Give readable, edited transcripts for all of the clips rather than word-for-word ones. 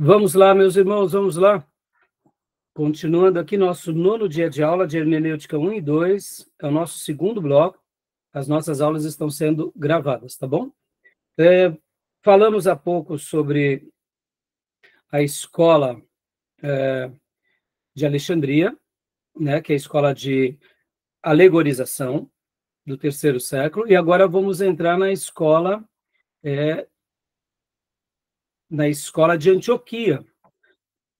Vamos lá, meus irmãos, vamos lá. Continuando aqui nosso 9º dia de aula de Hermenêutica 1 e 2, é o nosso segundo bloco. As nossas aulas estão sendo gravadas, tá bom? Falamos há pouco sobre a escola de Alexandria, né, que é a escola de alegorização do 3º século, e agora vamos entrar na escola de Antioquia,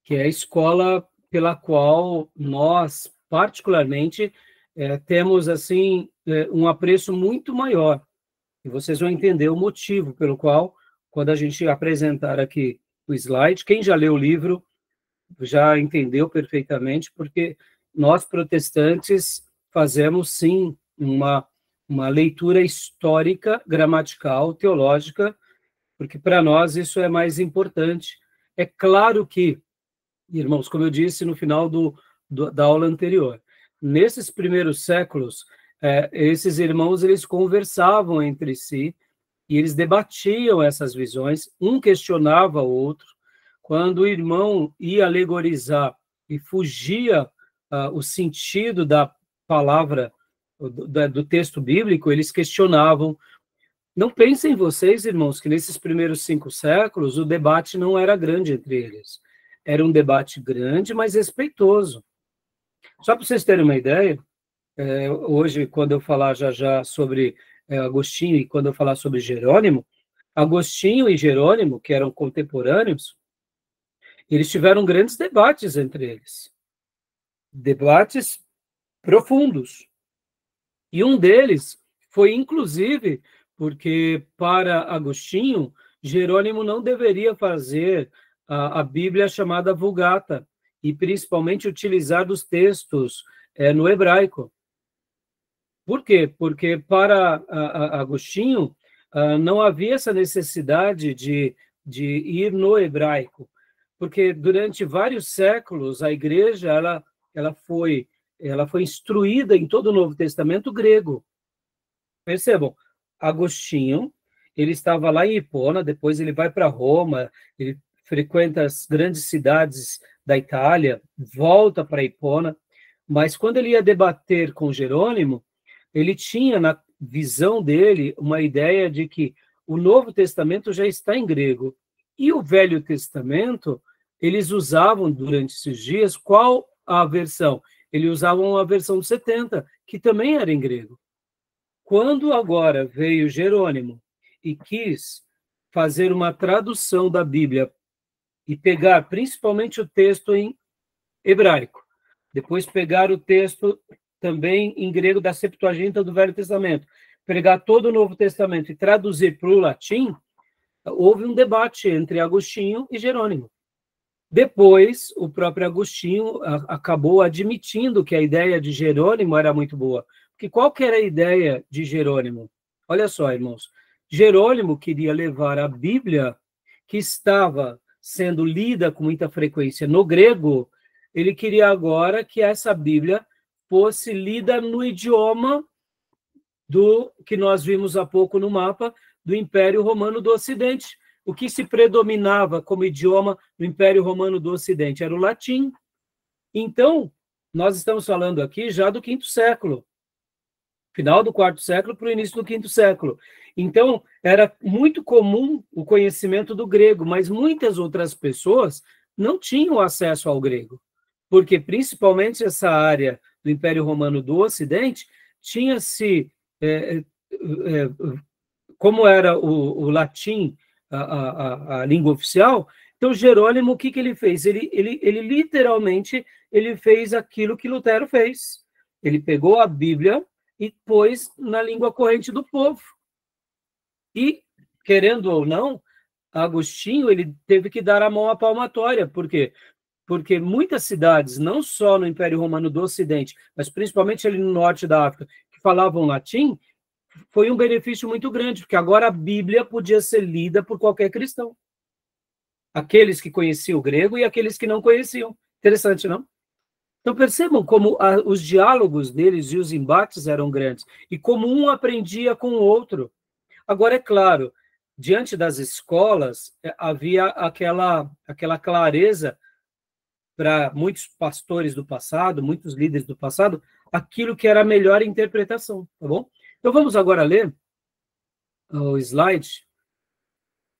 que é a escola pela qual nós, particularmente, temos assim um apreço muito maior. E vocês vão entender o motivo pelo qual, quando a gente apresentar aqui o slide, quem já leu o livro já entendeu perfeitamente, porque nós, protestantes, fazemos, sim, uma leitura histórica, gramatical, teológica, porque para nós isso é mais importante. É claro que, irmãos, como eu disse no final da aula anterior, nesses primeiros séculos, esses irmãos eles conversavam entre si e eles debatiam essas visões, um questionava o outro. Quando o irmão ia alegorizar e fugia o sentido da palavra, do texto bíblico, eles questionavam. Não pensem vocês, irmãos, que nesses primeiros 5 séculos o debate não era grande entre eles. Era um debate grande, mas respeitoso. Só para vocês terem uma ideia, hoje, quando eu falar já sobre Agostinho e quando eu falar sobre Jerônimo, Agostinho e Jerônimo, que eram contemporâneos, eles tiveram grandes debates entre eles. Debates profundos. E um deles foi, inclusive, porque para Agostinho, Jerônimo não deveria fazer a Bíblia chamada Vulgata, e principalmente utilizar dos textos no hebraico. Por quê? Porque para Agostinho não havia essa necessidade de ir no hebraico, porque durante vários séculos a igreja ela foi instruída em todo o Novo Testamento grego. Percebam, Agostinho, ele estava lá em Hipona, depois ele vai para Roma, ele frequenta as grandes cidades da Itália, volta para Hipona, mas quando ele ia debater com Jerônimo, ele tinha na visão dele uma ideia de que o Novo Testamento já está em grego, e o Velho Testamento, eles usavam durante esses dias, qual a versão? Eles usavam a versão 70, que também era em grego. Quando agora veio Jerônimo e quis fazer uma tradução da Bíblia e pegar principalmente o texto em hebraico, depois pegar o texto também em grego da Septuaginta do Velho Testamento, pegar todo o Novo Testamento e traduzir para o latim, houve um debate entre Agostinho e Jerônimo. Depois, o próprio Agostinho acabou admitindo que a ideia de Jerônimo era muito boa. Porque qual que era a ideia de Jerônimo? Olha só, irmãos. Jerônimo queria levar a Bíblia, que estava sendo lida com muita frequência no grego, ele queria agora que essa Bíblia fosse lida no idioma do que nós vimos há pouco no mapa do Império Romano do Ocidente. O que se predominava como idioma do Império Romano do Ocidente era o latim. Então, nós estamos falando aqui já do 5º século, final do 4º século para o início do 5º século. Então, era muito comum o conhecimento do grego, mas muitas outras pessoas não tinham acesso ao grego, porque principalmente essa área do Império Romano do Ocidente tinha-se, como era o latim, a língua oficial, então Jerônimo, o que ele fez? Ele literalmente ele fez aquilo que Lutero fez. Ele pegou a Bíblia e pôs na língua corrente do povo. E, querendo ou não, Agostinho ele teve que dar a mão à palmatória. Por quê? Porque muitas cidades, não só no Império Romano do Ocidente, mas principalmente ali no norte da África, que falavam latim, foi um benefício muito grande, porque agora a Bíblia podia ser lida por qualquer cristão. Aqueles que conheciam o grego e aqueles que não conheciam. Interessante, não? Então percebam como os diálogos deles e os embates eram grandes, e como um aprendia com o outro. Agora, é claro, diante das escolas, havia aquela clareza para muitos pastores do passado, muitos líderes do passado, aquilo que era a melhor interpretação, tá bom? Então vamos agora ler o slide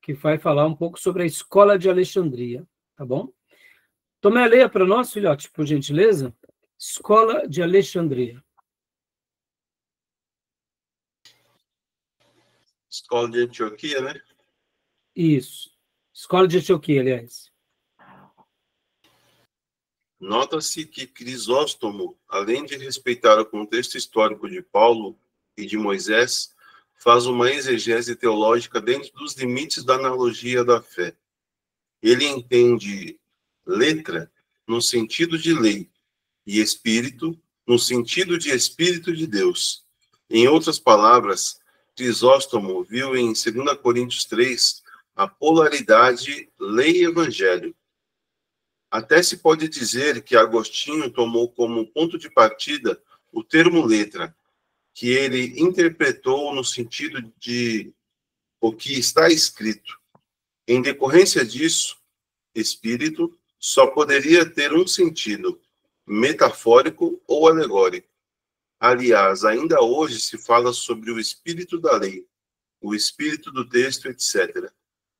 que vai falar um pouco sobre a escola de Alexandria, tá bom? Tomé, leia para nós, filhote, por gentileza. Escola de Alexandria. Escola de Antioquia, né? Isso. Escola de Antioquia, aliás. Nota-se que Crisóstomo, além de respeitar o contexto histórico de Paulo e de Moisés, faz uma exegese teológica dentro dos limites da analogia da fé. Ele entende letra no sentido de lei e espírito no sentido de Espírito de Deus. Em outras palavras, Crisóstomo viu em 2 Coríntios 3 a polaridade lei-evangelho. Até se pode dizer que Agostinho tomou como ponto de partida o termo letra, que ele interpretou no sentido de o que está escrito. Em decorrência disso, espírito só poderia ter um sentido, metafórico ou alegórico. Aliás, ainda hoje se fala sobre o espírito da lei, o espírito do texto, etc.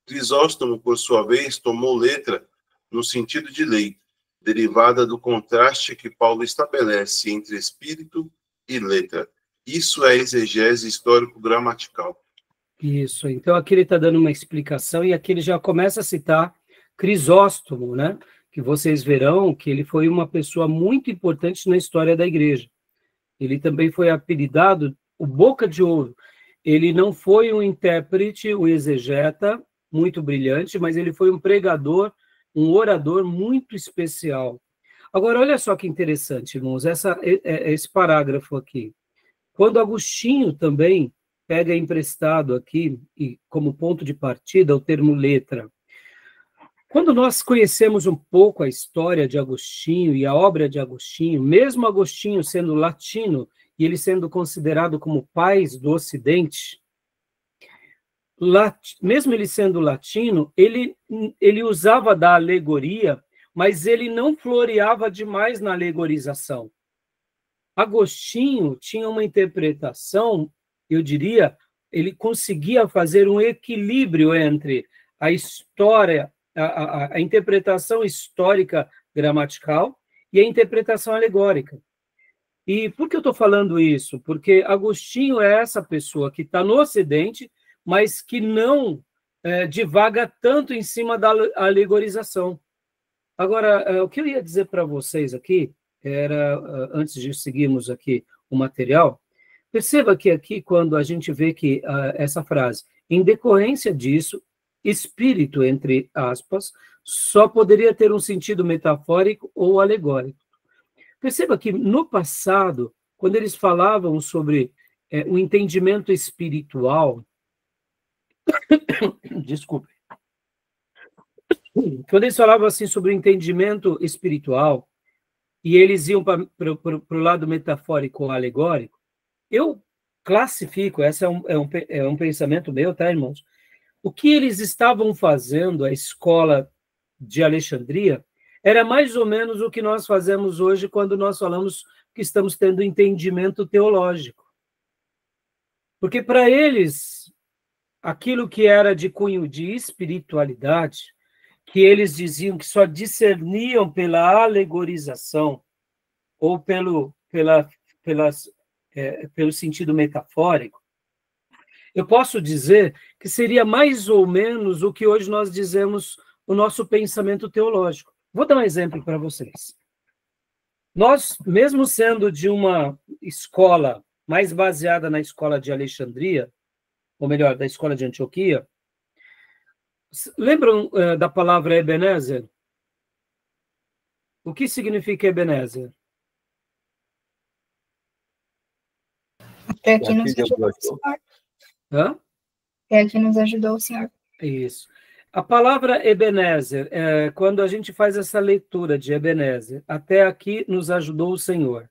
Crisóstomo, por sua vez, tomou letra no sentido de lei, derivada do contraste que Paulo estabelece entre espírito e letra. Isso é exegese histórico-gramatical. Isso, então aqui ele está dando uma explicação e aqui ele já começa a citar Crisóstomo, né? Que vocês verão que ele foi uma pessoa muito importante na história da igreja. Ele também foi apelidado o Boca de Ouro. Ele não foi um intérprete, um exegeta muito brilhante, mas ele foi um pregador, um orador muito especial. Agora, olha só que interessante, irmãos, esse parágrafo aqui. Quando Agostinho também pega emprestado aqui, e como ponto de partida, o termo letra. Quando nós conhecemos um pouco a história de Agostinho e a obra de Agostinho, mesmo Agostinho sendo latino e ele sendo considerado como pai do Ocidente, mesmo ele sendo latino, ele usava da alegoria, mas ele não floreava demais na alegorização. Agostinho tinha uma interpretação, eu diria, ele conseguia fazer um equilíbrio entre a história, a interpretação histórica gramatical e a interpretação alegórica. E por que eu estou falando isso? Porque Agostinho é essa pessoa que está no Ocidente, mas que não divaga tanto em cima da alegorização. Agora, o que eu ia dizer para vocês aqui, antes de seguirmos aqui o material, perceba que aqui, quando a gente vê que essa frase, em decorrência disso, espírito, entre aspas, só poderia ter um sentido metafórico ou alegórico. Perceba que, no passado, quando eles falavam sobre o entendimento espiritual, desculpe, quando eles falavam assim sobre o entendimento espiritual, e eles iam para o lado metafórico ou alegórico, eu classifico, esse é um pensamento meu, tá, irmãos? O que eles estavam fazendo, a escola de Alexandria, era mais ou menos o que nós fazemos hoje quando nós falamos que estamos tendo entendimento teológico. Porque para eles, aquilo que era de cunho de espiritualidade, que eles diziam que só discerniam pela alegorização ou pelo sentido metafórico, eu posso dizer que seria mais ou menos o que hoje nós dizemos o nosso pensamento teológico. Vou dar um exemplo para vocês. Nós, mesmo sendo de uma escola mais baseada na escola de Alexandria, ou melhor, da escola de Antioquia, lembram da palavra Ebenezer? O que significa Ebenezer? Até que nos ajudou o Senhor. Hã? Até que nos ajudou o Senhor. Isso. A palavra Ebenezer, quando a gente faz essa leitura de Ebenezer, até aqui nos ajudou o Senhor.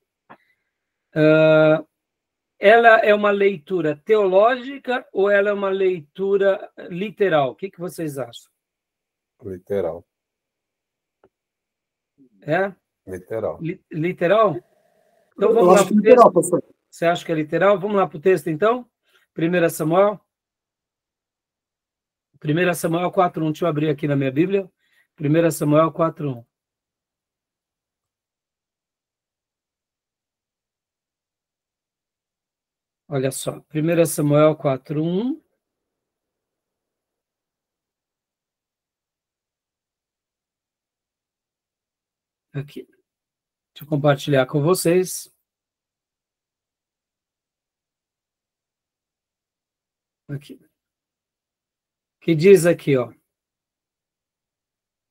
ela é uma leitura teológica ou ela é uma leitura literal? O que vocês acham? Literal. É? Literal. Literal? Então Eu vamos lá acho para que o literal, texto. pastor. Você acha que é literal? Vamos lá para o texto, então? 1 Samuel. 1 Samuel 4:1. Deixa eu abrir aqui na minha Bíblia. 1 Samuel 4:1. Olha só. 1 Samuel 4:1. Aqui. Deixa eu compartilhar com vocês. Aqui. Que diz aqui, ó.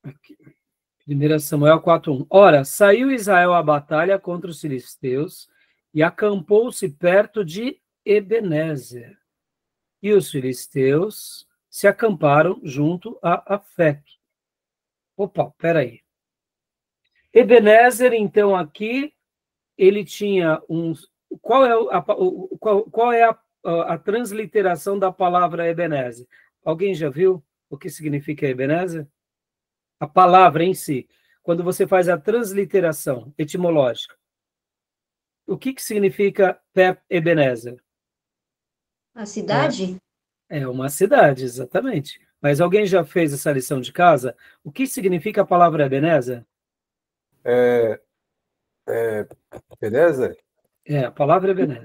Aqui. 1 Samuel 4:1. Ora, saiu Israel à batalha contra os filisteus e acampou-se perto de Ebenezer. E os filisteus se acamparam junto a Afec. Opa, peraí. Ebenezer, então, aqui, ele tinha um... Qual é a transliteração da palavra Ebenezer? Alguém já viu o que significa Ebenezer? A palavra em si. Quando você faz a transliteração etimológica. O que significa Ebenezer? A cidade? É uma cidade, exatamente. Mas alguém já fez essa lição de casa? O que significa a palavra Ebenezer? Beleza? A palavra Ebenezer.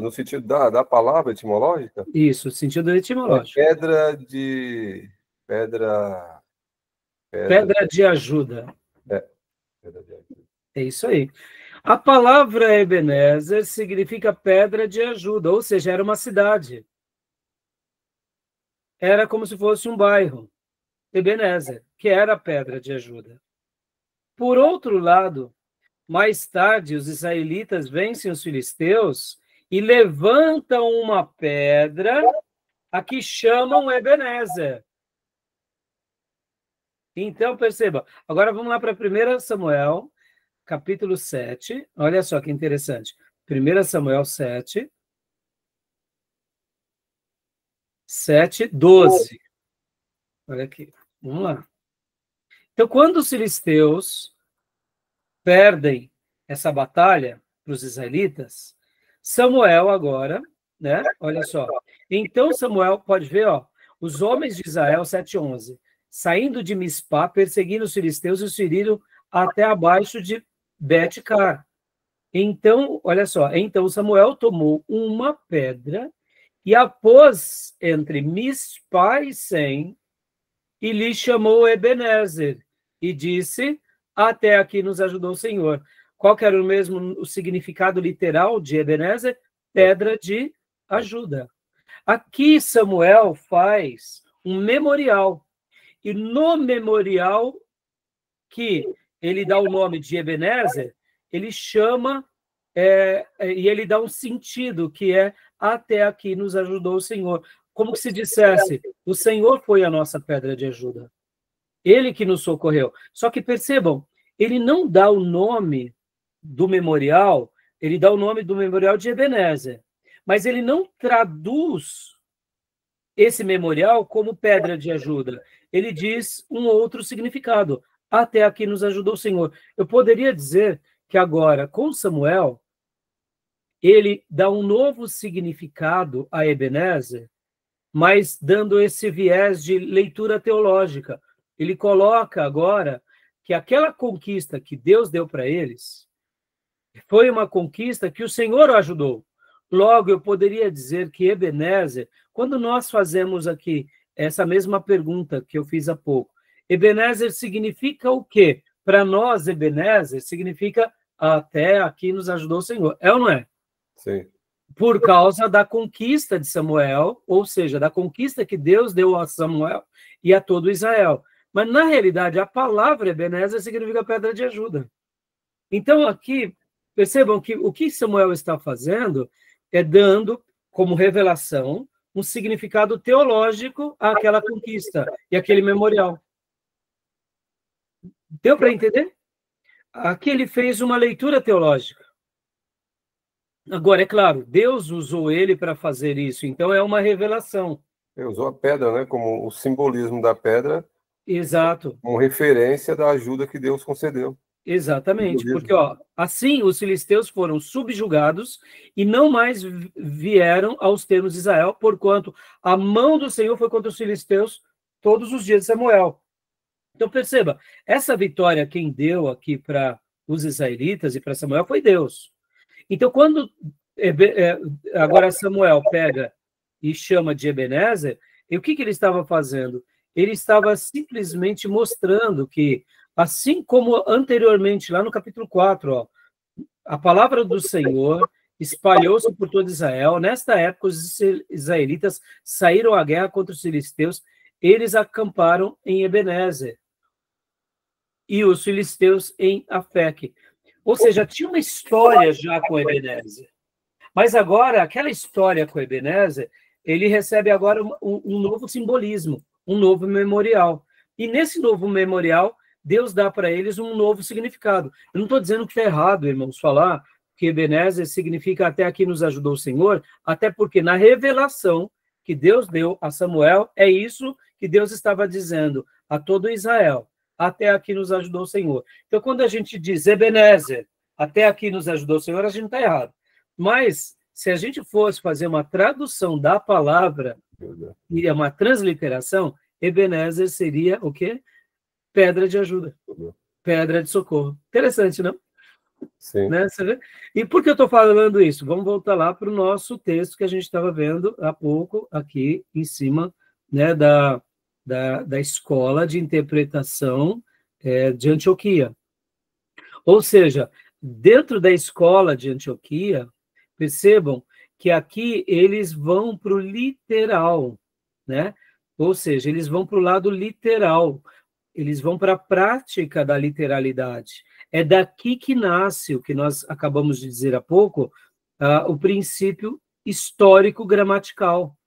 No sentido da palavra etimológica? Isso, sentido etimológico. Pedra de... Pedra de ajuda. Pedra de ajuda. É isso aí. A palavra Ebenezer significa pedra de ajuda, ou seja, era uma cidade. Era como se fosse um bairro. Ebenezer, que era a pedra de ajuda. Por outro lado, mais tarde, os israelitas vencem os filisteus e levantam uma pedra a que chamam Ebenezer. Então, perceba. Agora vamos lá para 1 Samuel, capítulo 7. Olha só que interessante. 1 Samuel 7, 12. Olha aqui. Vamos lá. Então, quando os filisteus perdem essa batalha para os israelitas, Samuel agora, né? Olha só. Então Samuel, pode ver, ó, os homens de Israel, 7:11, saindo de Mispá, perseguindo os filisteus e os feriram até abaixo de Bet-car. Então, olha só, então Samuel tomou uma pedra e a pôs entre Mispá e Sem e lhe chamou Ebenezer e disse: até aqui nos ajudou o Senhor. Qual que era o significado literal de Ebenezer? Pedra de ajuda. Aqui Samuel faz um memorial. E no memorial que ele dá o nome de Ebenezer, ele chama e ele dá um sentido, que é até aqui nos ajudou o Senhor. Como se dissesse, o Senhor foi a nossa pedra de ajuda. Ele que nos socorreu. Só que percebam, ele não dá o nome do memorial, ele dá o nome do memorial de Ebenezer. Mas ele não traduz esse memorial como pedra de ajuda. Ele diz um outro significado. Até aqui nos ajudou o Senhor. Eu poderia dizer que agora, com Samuel, ele dá um novo significado a Ebenezer, mas dando esse viés de leitura teológica. Ele coloca agora que aquela conquista que Deus deu para eles foi uma conquista que o Senhor o ajudou. Logo, eu poderia dizer que Ebenezer, quando nós fazemos aqui essa mesma pergunta que eu fiz há pouco, Ebenezer significa o quê? Para nós, Ebenezer significa até aqui nos ajudou o Senhor. É ou não é? Sim. Por causa da conquista de Samuel, ou seja, da conquista que Deus deu a Samuel e a todo Israel. Mas, na realidade, a palavra Ebenezer significa pedra de ajuda. Então, aqui, percebam que o que Samuel está fazendo é dando, como revelação, um significado teológico àquela conquista e àquele memorial. Deu para entender? Aqui ele fez uma leitura teológica. Agora, é claro, Deus usou ele para fazer isso, então é uma revelação. Ele usou a pedra, né, como o simbolismo da pedra, Exato, como referência da ajuda que Deus concedeu. exatamente. Porque, Simbolismo. ó, assim os filisteus foram subjugados e não mais vieram aos termos de Israel, porquanto a mão do Senhor foi contra os filisteus todos os dias de Samuel. Então, perceba, essa vitória quem deu aqui para os israelitas e para Samuel foi Deus. Então, quando agora Samuel pega e chama de Ebenezer, e o que ele estava fazendo? Ele estava simplesmente mostrando que, assim como anteriormente, lá no capítulo 4, ó, a palavra do Senhor espalhou-se por todo Israel. Nesta época, os israelitas saíram à guerra contra os filisteus, eles acamparam em Ebenezer, e os filisteus em Afeque. Ou seja, tinha uma história já com Ebenezer. Mas agora, aquela história com Ebenezer, ele recebe agora um novo simbolismo, um novo memorial. E nesse novo memorial, Deus dá para eles um novo significado. Eu não estou dizendo que está errado, irmãos, falar que Ebenezer significa até aqui nos ajudou o Senhor, até porque na revelação que Deus deu a Samuel, é isso que Deus estava dizendo a todo Israel. Até aqui nos ajudou o Senhor. Então, quando a gente diz Ebenezer, até aqui nos ajudou o Senhor, a gente não está errado. Mas, se a gente fosse fazer uma tradução da palavra, e uma transliteração, Ebenezer seria o quê? Pedra de ajuda. Pedra de socorro. Interessante, não? Sim. Né? E por que eu estou falando isso? Vamos voltar lá para o nosso texto que a gente estava vendo há pouco, aqui em cima, né, da escola de interpretação de Antioquia. Ou seja, dentro da escola de Antioquia, percebam que aqui eles vão para o literal, né? Ou seja, eles vão para o lado literal, eles vão para a prática da literalidade. É daqui que nasce o que nós acabamos de dizer há pouco, o princípio histórico gramatical.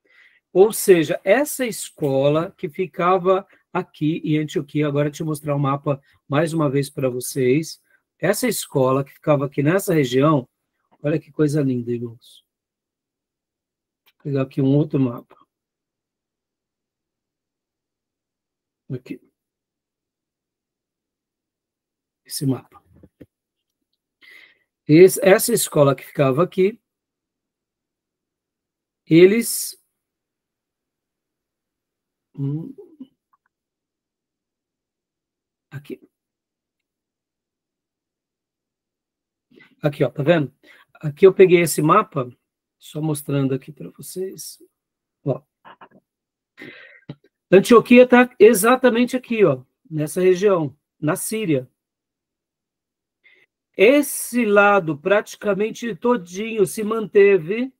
Ou seja, essa escola que ficava aqui em Antioquia, agora deixa eu mostrar o mapa mais uma vez para vocês. Essa escola que ficava aqui nessa região, olha que coisa linda, irmãos. Vou pegar aqui um outro mapa. Aqui. Esse mapa. Essa escola que ficava aqui, eles... Aqui. Aqui, ó, tá vendo? Aqui eu peguei esse mapa, só mostrando aqui para vocês. Ó. Antioquia está exatamente aqui, ó, nessa região, na Síria. Esse lado praticamente todinho se manteve,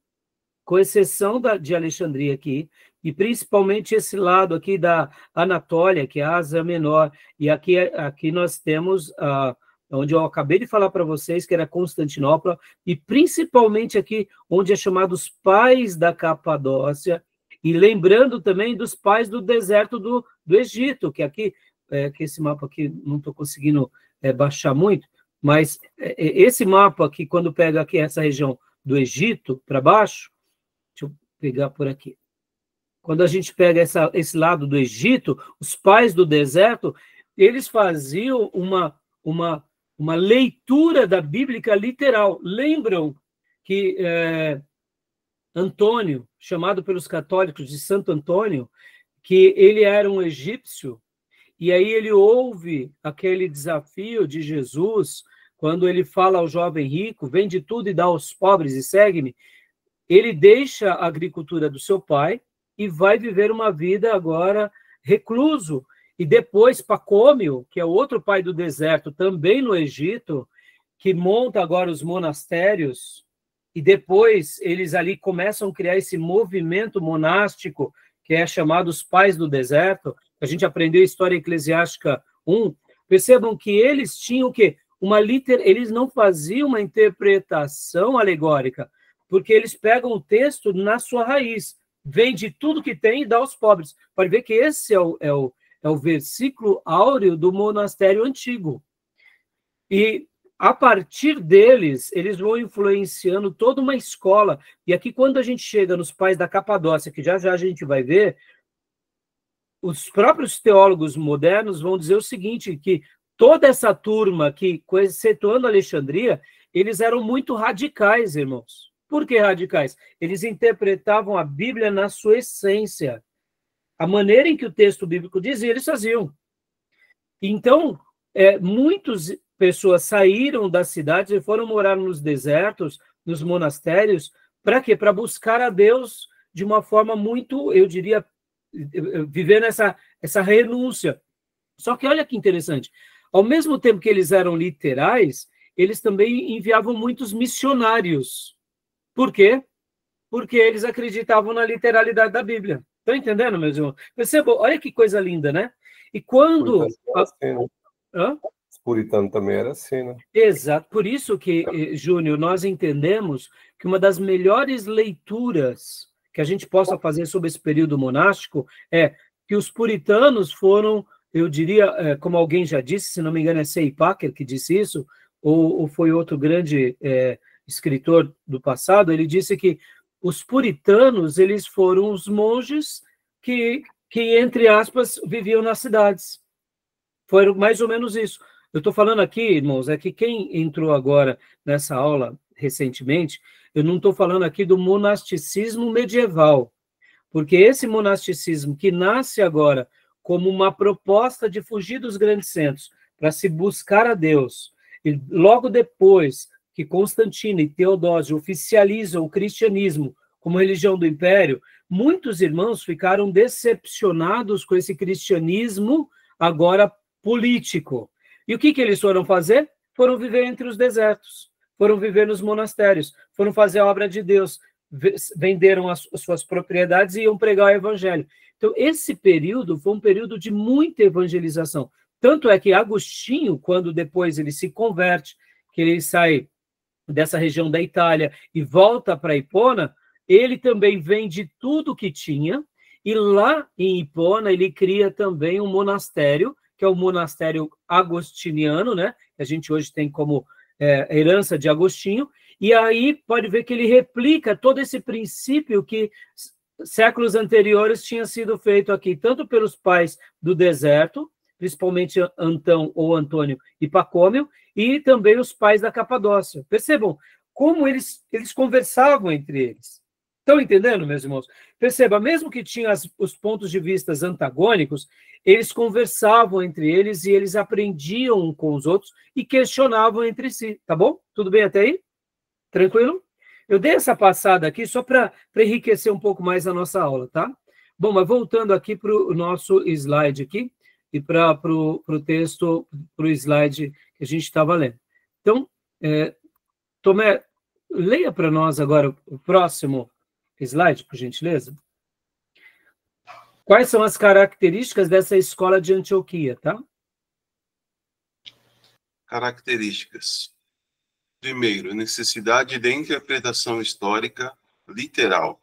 com exceção de Alexandria aqui, e principalmente esse lado aqui da Anatólia, que é a Ásia Menor, e aqui nós temos onde eu acabei de falar para vocês, que era Constantinopla, e principalmente aqui, onde é chamado os pais da Capadócia, e lembrando também dos pais do deserto do Egito, que aqui, que esse mapa aqui não estou conseguindo baixar muito, mas esse mapa aqui, quando pega aqui essa região do Egito para baixo, deixa eu pegar por aqui. Quando a gente pega esse lado do Egito, os pais do deserto, eles faziam uma leitura da Bíblia literal. Lembram que Antônio, chamado pelos católicos de Santo Antônio, que ele era um egípcio, e aí ele ouve aquele desafio de Jesus, quando ele fala ao jovem rico, vende tudo e dá aos pobres e segue-me. Ele deixa a agricultura do seu pai e vai viver uma vida agora recluso. E depois Pacômio, que é outro pai do deserto, também no Egito, que monta agora os monastérios, e depois eles ali começam a criar esse movimento monástico, que é chamado os pais do deserto. A gente aprendeu a história eclesiástica 1. Percebam que eles tinham o quê? Eles não faziam uma interpretação alegórica, porque eles pegam o texto na sua raiz, vende tudo que tem e dá aos pobres. Pode ver que esse é o versículo áureo do monastério antigo. E a partir deles, eles vão influenciando toda uma escola. E aqui, quando a gente chega nos pais da Capadócia, que já já a gente vai ver, os próprios teólogos modernos vão dizer o seguinte, que toda essa turma, que, excetuando Alexandria, eles eram muito radicais, irmãos. Por que radicais? Eles interpretavam a Bíblia na sua essência. A maneira em que o texto bíblico dizia, eles faziam. Então, muitas pessoas saíram das cidades e foram morar nos desertos, nos monastérios, para quê? Para buscar a Deus de uma forma muito, eu diria, viver essa renúncia. Só que olha que interessante, ao mesmo tempo que eles eram literais, eles também enviavam muitos missionários. Por quê? Porque eles acreditavam na literalidade da Bíblia. Estão entendendo, meus irmãos? Percebam, olha que coisa linda, né? E quando... Os puritanos também era assim, né? Exato. Por isso que, Júnior, nós entendemos que uma das melhores leituras que a gente possa fazer sobre esse período monástico é que os puritanos foram, eu diria, como alguém já disse, se não me engano é C.I. Packer que disse isso, ou foi outro grande escritor do passado, ele disse que os puritanos, eles foram os monges que entre aspas, viviam nas cidades. Foi mais ou menos isso. Eu estou falando aqui, irmãos, é que quem entrou agora nessa aula recentemente, eu não estou falando aqui do monasticismo medieval, porque esse monasticismo que nasce agora como uma proposta de fugir dos grandes centros para se buscar a Deus, e logo depois que Constantino e Teodósio oficializam o cristianismo como religião do império, muitos irmãos ficaram decepcionados com esse cristianismo agora político. E o que eles foram fazer? Foram viver entre os desertos, foram viver nos monastérios, foram fazer a obra de Deus, venderam as suas propriedades e iam pregar o evangelho. Então, esse período foi um período de muita evangelização. Tanto é que Agostinho, quando depois ele se converte, que ele sai dessa região da Itália e volta para Hipona, ele também vende tudo que tinha, e lá em Hipona ele cria também um monastério, que é o monastério agostiniano, né? Que a gente hoje tem como herança de Agostinho, e aí pode ver que ele replica todo esse princípio que séculos anteriores tinha sido feito aqui, tanto pelos pais do deserto, principalmente Antão ou Antônio e Pacômio, e também os pais da Capadócia. Percebam como eles conversavam entre eles. Estão entendendo, meus irmãos? Perceba, mesmo que tinham os pontos de vista antagônicos, eles conversavam entre eles e eles aprendiam um com os outros e questionavam entre si, tá bom? Tudo bem até aí? Tranquilo? Eu dei essa passada aqui só para enriquecer um pouco mais a nossa aula, tá? Bom, mas voltando aqui para o nosso slide aqui, e para o texto, para o slide que a gente estava lendo. Então, Tomé, leia para nós agora o próximo slide, por gentileza. Quais são as características dessa escola de Antioquia, tá? Características. Primeiro, necessidade de interpretação histórica literal.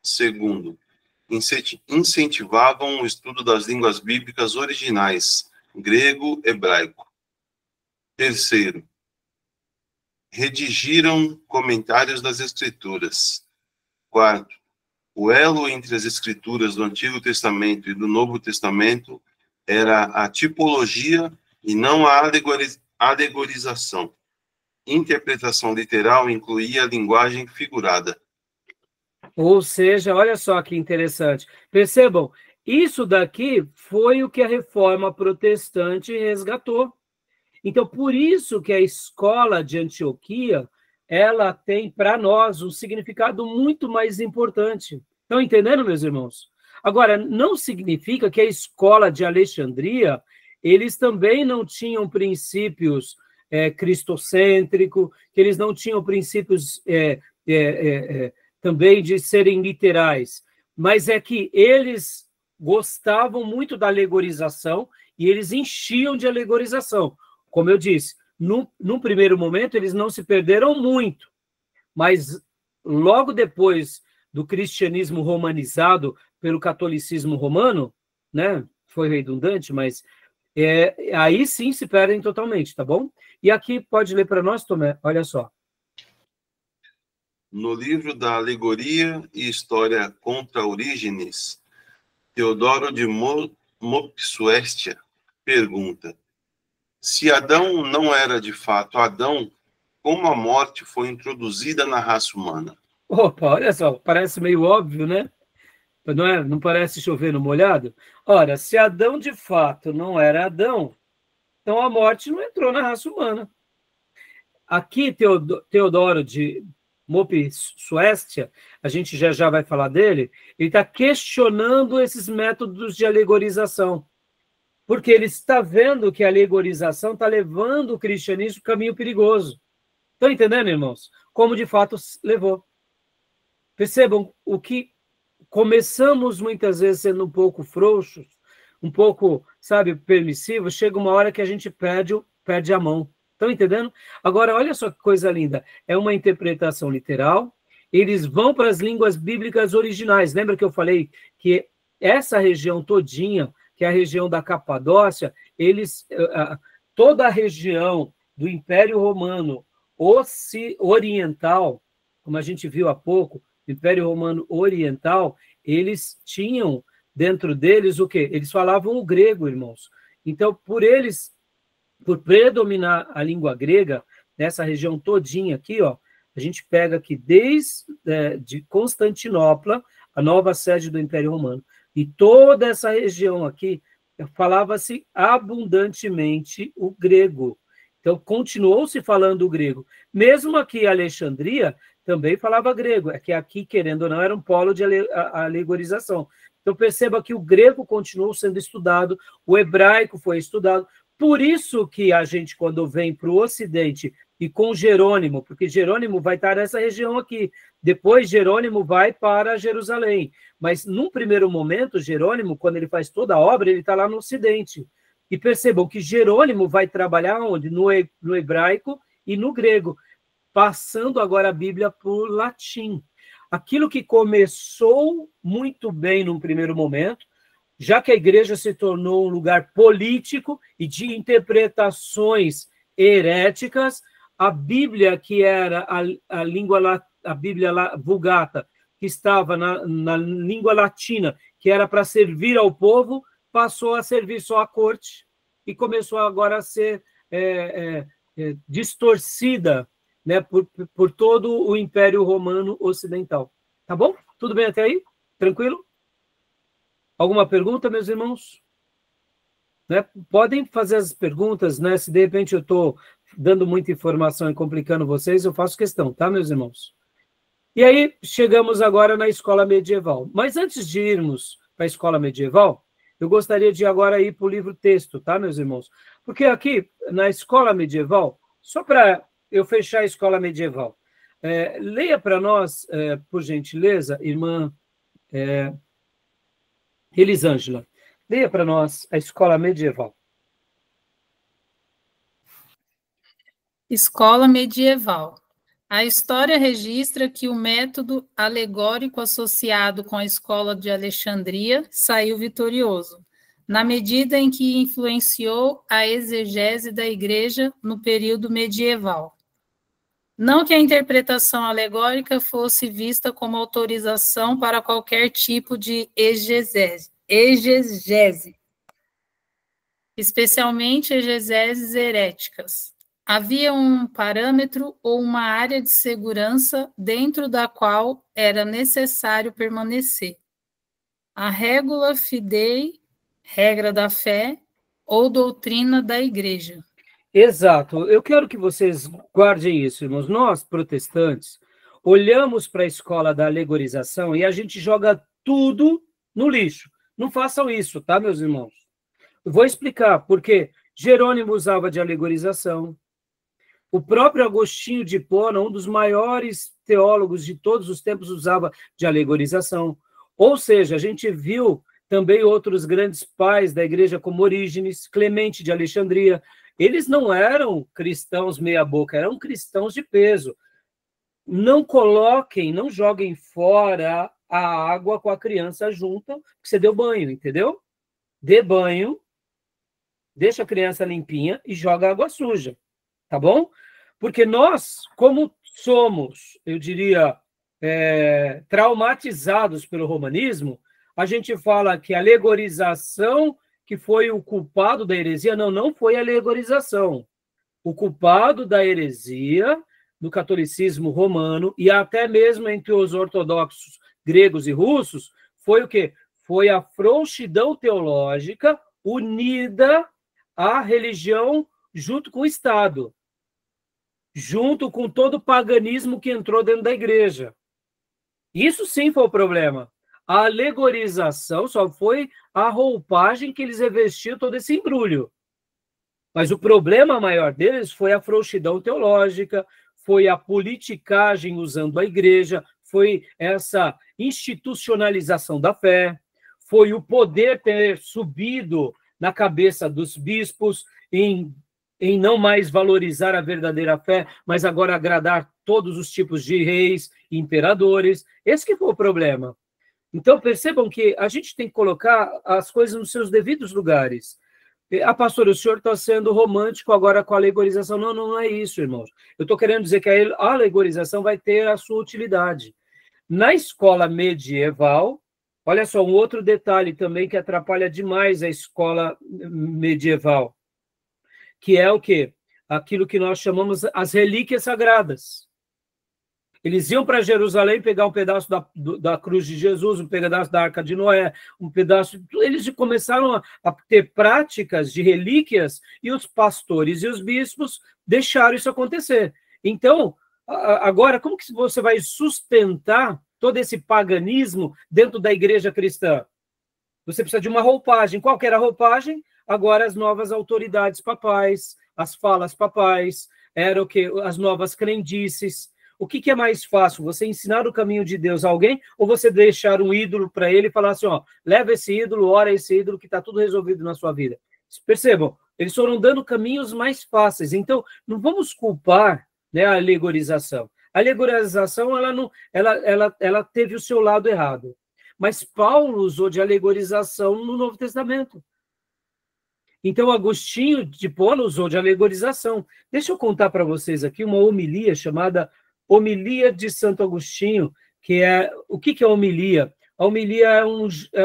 Segundo, incentivavam o estudo das línguas bíblicas originais, grego, hebraico. Terceiro, redigiram comentários das Escrituras. Quarto, o elo entre as Escrituras do Antigo Testamento e do Novo Testamento era a tipologia e não a alegorização. Interpretação literal incluía a linguagem figurada. Ou seja, olha só que interessante. Percebam, isso daqui foi o que a Reforma Protestante resgatou. Então, por isso que a escola de Antioquia, ela tem, para nós, um significado muito mais importante. Estão entendendo, meus irmãos? Agora, não significa que a escola de Alexandria, eles também não tinham princípios cristocêntricos, que eles não tinham princípios também de serem literais, mas é que eles gostavam muito da alegorização e eles enchiam de alegorização. Como eu disse, num primeiro momento eles não se perderam muito, mas logo depois do cristianismo romanizado pelo catolicismo romano, né, foi redundante, mas aí sim se perdem totalmente, tá bom? E aqui pode ler para nós, Tomé, olha só. No livro da Alegoria e História contra Orígenes, Teodoro de Mopsuestia pergunta: se Adão não era de fato Adão, como a morte foi introduzida na raça humana? Opa, olha só, parece meio óbvio, né? Não é? Não parece chover no molhado? Ora, se Adão de fato não era Adão, então a morte não entrou na raça humana. Aqui, Teodoro de Mopsuestia, a gente já vai falar dele, ele está questionando esses métodos de alegorização, porque ele está vendo que a alegorização está levando o cristianismo para um caminho perigoso. Estão entendendo, irmãos? Como de fato levou. Percebam o que começamos muitas vezes sendo um pouco frouxos, um pouco, sabe, permissivos, chega uma hora que a gente perde a mão. Estão entendendo? Agora, olha só que coisa linda. É uma interpretação literal. Eles vão para as línguas bíblicas originais. Lembra que eu falei que essa região todinha, que é a região da Capadócia, toda a região do Império Romano Oriental, como a gente viu há pouco, o Império Romano Oriental, eles tinham dentro deles o quê? Eles falavam o grego, irmãos. Então, por predominar a língua grega, nessa região todinha aqui, ó, a gente pega aqui desde Constantinopla, a nova sede do Império Romano, e toda essa região aqui, falava-se abundantemente o grego. Então, continuou se falando o grego. Mesmo aqui em Alexandria, também falava grego. É que aqui, querendo ou não, era um polo de alegorização. Então, perceba que o grego continuou sendo estudado, o hebraico foi estudado. Por isso que a gente, quando vem para o Ocidente, e com Jerônimo, porque Jerônimo vai estar nessa região aqui, depois Jerônimo vai para Jerusalém, mas num primeiro momento, Jerônimo, quando ele faz toda a obra, ele está lá no Ocidente. E percebam que Jerônimo vai trabalhar onde? No hebraico e no grego, passando agora a Bíblia por latim. Aquilo que começou muito bem num primeiro momento, já que a igreja se tornou um lugar político e de interpretações heréticas, a Bíblia, que era a Bíblia Vulgata, que estava na língua latina, que era para servir ao povo, passou a servir só à corte e começou agora a ser distorcida, né, por todo o Império Romano Ocidental. Tá bom? Tudo bem até aí? Tranquilo? Alguma pergunta, meus irmãos? Né? Podem fazer as perguntas, né? Se de repente eu estou dando muita informação e complicando vocês, eu faço questão, tá, meus irmãos? E aí, chegamos agora na escola medieval. Mas antes de irmos para a escola medieval, eu gostaria de agora ir para o livro texto, tá, meus irmãos? Porque aqui, na escola medieval, só para eu fechar a escola medieval, leia para nós, por gentileza, irmã Elisângela, leia para nós a escola medieval. Escola medieval. A história registra que o método alegórico associado com a escola de Alexandria saiu vitorioso, na medida em que influenciou a exegese da igreja no período medieval. Não que a interpretação alegórica fosse vista como autorização para qualquer tipo de exegese, especialmente exegeses heréticas. Havia um parâmetro ou uma área de segurança dentro da qual era necessário permanecer. A regula fidei, regra da fé, ou doutrina da igreja. Exato. Eu quero que vocês guardem isso, irmãos. Nós, protestantes, olhamos para a escola da alegorização e a gente joga tudo no lixo. Não façam isso, tá, meus irmãos? Eu vou explicar por quê. Jerônimo usava de alegorização. O próprio Agostinho de Hipona, um dos maiores teólogos de todos os tempos, usava de alegorização. Ou seja, a gente viu também outros grandes pais da igreja, como Orígenes, Clemente de Alexandria. Eles não eram cristãos meia-boca, eram cristãos de peso. Não coloquem, não joguem fora a água com a criança junto, que você deu banho, entendeu? Dê banho, deixa a criança limpinha e joga água suja, tá bom? Porque nós, como somos, eu diria, traumatizados pelo romanismo, a gente fala que a alegorização que foi o culpado da heresia, não foi a alegorização. O culpado da heresia, do catolicismo romano, e até mesmo entre os ortodoxos gregos e russos, foi o quê? Foi a frouxidão teológica unida à religião junto com o Estado, junto com todo o paganismo que entrou dentro da igreja. Isso sim foi o problema. A alegorização só foi a roupagem que eles revestiam todo esse embrulho. Mas o problema maior deles foi a frouxidão teológica, foi a politicagem usando a igreja, foi essa institucionalização da fé, foi o poder ter subido na cabeça dos bispos em não mais valorizar a verdadeira fé, mas agora agradar todos os tipos de reis e imperadores. Esse que foi o problema. Então, percebam que a gente tem que colocar as coisas nos seus devidos lugares. Pastor, o senhor está sendo romântico agora com a alegorização. Não é isso, irmãos. Eu estou querendo dizer que a alegorização vai ter a sua utilidade. Na escola medieval, olha só, um outro detalhe também que atrapalha demais a escola medieval, que é o quê? Aquilo que nós chamamos as relíquias sagradas. Eles iam para Jerusalém pegar um pedaço da cruz de Jesus, um pedaço da Arca de Noé, um pedaço... Eles começaram a ter práticas de relíquias e os pastores e os bispos deixaram isso acontecer. Então, agora, como que você vai sustentar todo esse paganismo dentro da igreja cristã? Você precisa de uma roupagem. Qual que era a roupagem? Agora as novas autoridades papais, as falas papais, era o quê? As novas crendices. O que é mais fácil? Você ensinar o caminho de Deus a alguém ou você deixar um ídolo para ele e falar assim, ó, leva esse ídolo, ora esse ídolo que está tudo resolvido na sua vida. Percebam, eles foram dando caminhos mais fáceis. Então, não vamos culpar, né, a alegorização. A alegorização ela teve o seu lado errado. Mas Paulo usou de alegorização no Novo Testamento. Então, Agostinho de Hipona usou de alegorização. Deixa eu contar para vocês aqui uma homilia chamada Homilia de Santo Agostinho, que é... O que é homilia? A homilia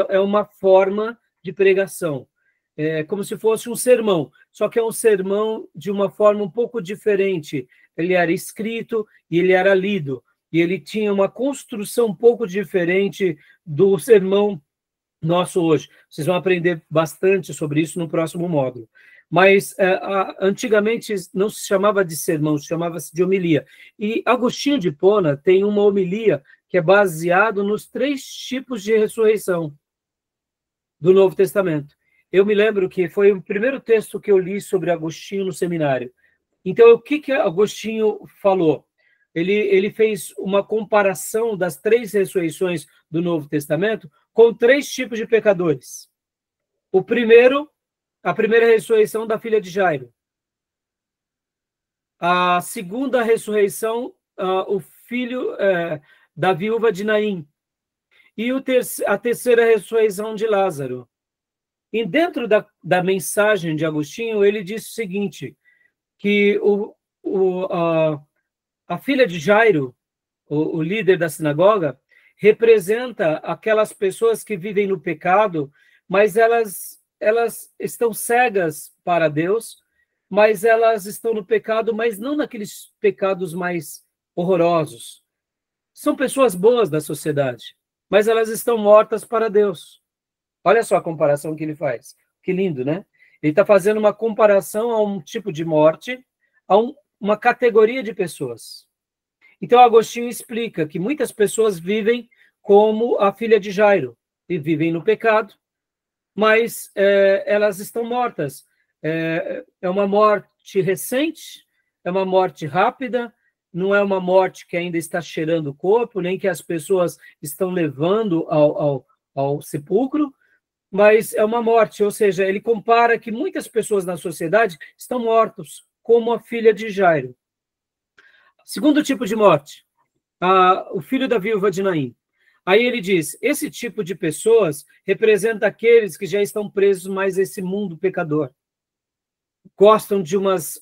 é uma forma de pregação. É como se fosse um sermão, só que é um sermão de uma forma um pouco diferente. Ele era escrito e ele era lido, e ele tinha uma construção um pouco diferente do sermão nosso hoje. Vocês vão aprender bastante sobre isso no próximo módulo. Mas antigamente não se chamava de sermão, chamava-se de homilia. E Agostinho de Hipona tem uma homilia que é baseado nos 3 tipos de ressurreição do Novo Testamento. Eu me lembro que foi o primeiro texto que eu li sobre Agostinho no seminário. Então, o que Agostinho falou? Ele fez uma comparação das 3 ressurreições do Novo Testamento com 3 tipos de pecadores. O primeiro, a primeira ressurreição da filha de Jairo. A segunda ressurreição, o filho da viúva de Naim. E a terceira ressurreição de Lázaro. E dentro da mensagem de Agostinho, ele disse o seguinte, que a filha de Jairo, o líder da sinagoga, representa aquelas pessoas que vivem no pecado, mas elas estão cegas para Deus, mas elas estão no pecado, mas não naqueles pecados mais horrorosos. São pessoas boas da sociedade, mas elas estão mortas para Deus. Olha só a comparação que ele faz. Que lindo, né? Ele está fazendo uma comparação a um tipo de morte, a uma categoria de pessoas. Então, Agostinho explica que muitas pessoas vivem como a filha de Jairo, e vivem no pecado, mas elas estão mortas. É uma morte recente, é uma morte rápida, não é uma morte que ainda está cheirando o corpo, nem que as pessoas estão levando ao sepulcro, mas é uma morte, ou seja, ele compara que muitas pessoas na sociedade estão mortas, como a filha de Jairo. Segundo tipo de morte, o filho da viúva de Naim. Aí ele diz, esse tipo de pessoas representa aqueles que já estão presos mais a esse mundo pecador. gostam de umas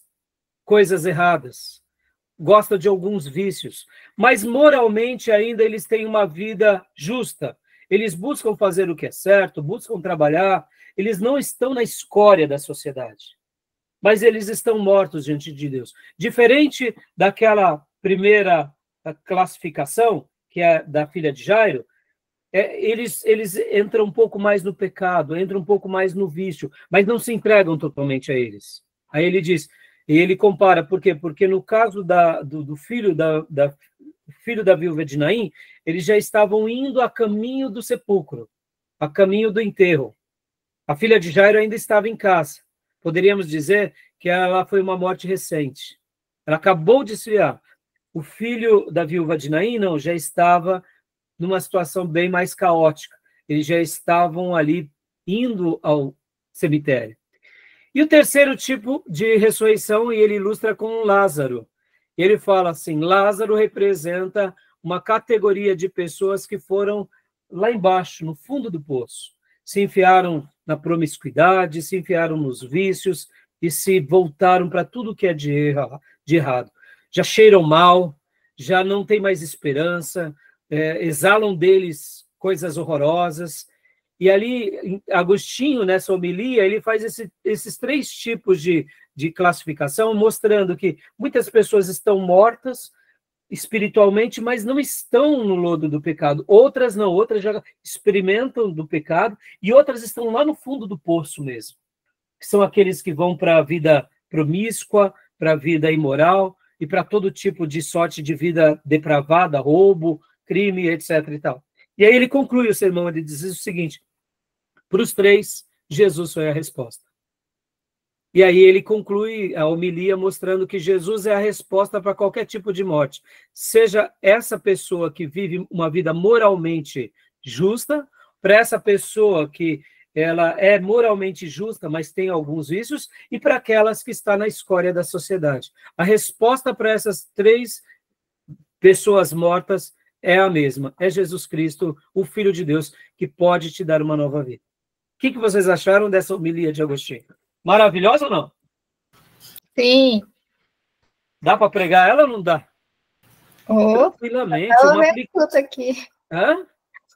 coisas erradas, gostam de alguns vícios, mas moralmente ainda eles têm uma vida justa. Eles buscam fazer o que é certo, buscam trabalhar, eles não estão na escória da sociedade, mas eles estão mortos diante de Deus. Diferente daquela primeira classificação, que é da filha de Jairo, eles entram um pouco mais no pecado, entram um pouco mais no vício, mas não se entregam totalmente a eles. Aí ele diz, e ele compara, por quê? Porque no caso do filho da viúva de Naim, eles já estavam indo a caminho do sepulcro, a caminho do enterro. A filha de Jairo ainda estava em casa. Poderíamos dizer que ela foi uma morte recente. Ela acabou de esfriar. O filho da viúva de Naim, não, já estava numa situação bem mais caótica. Eles já estavam ali indo ao cemitério. E o terceiro tipo de ressurreição, e ele ilustra com Lázaro. Ele fala assim, Lázaro representa uma categoria de pessoas que foram lá embaixo, no fundo do poço. Se enfiaram na promiscuidade, se enfiaram nos vícios e se voltaram para tudo que é de errado. Já cheiram mal, já não tem mais esperança, exalam deles coisas horrorosas. E ali, Agostinho, nessa homilia, ele faz esses três tipos de classificação, mostrando que muitas pessoas estão mortas espiritualmente, mas não estão no lodo do pecado. Outras não, outras já experimentam do pecado, e outras estão lá no fundo do poço mesmo. Que são aqueles que vão para a vida promíscua, para a vida imoral, e para todo tipo de sorte de vida depravada, roubo, crime, etc. e tal. E aí ele conclui o sermão, ele diz o seguinte, para os três, Jesus foi a resposta. E aí ele conclui a homilia mostrando que Jesus é a resposta para qualquer tipo de morte. Seja essa pessoa que vive uma vida moralmente justa, para essa pessoa que ela é moralmente justa, mas tem alguns vícios, e para aquelas que estão na escória da sociedade. A resposta para essas três pessoas mortas é a mesma. É Jesus Cristo, o Filho de Deus, que pode te dar uma nova vida. O que vocês acharam dessa homilia de Agostinho? Maravilhosa ou não? Sim. Dá para pregar ela ou não dá? Tranquilamente. Estava vendo culto aqui. Hã?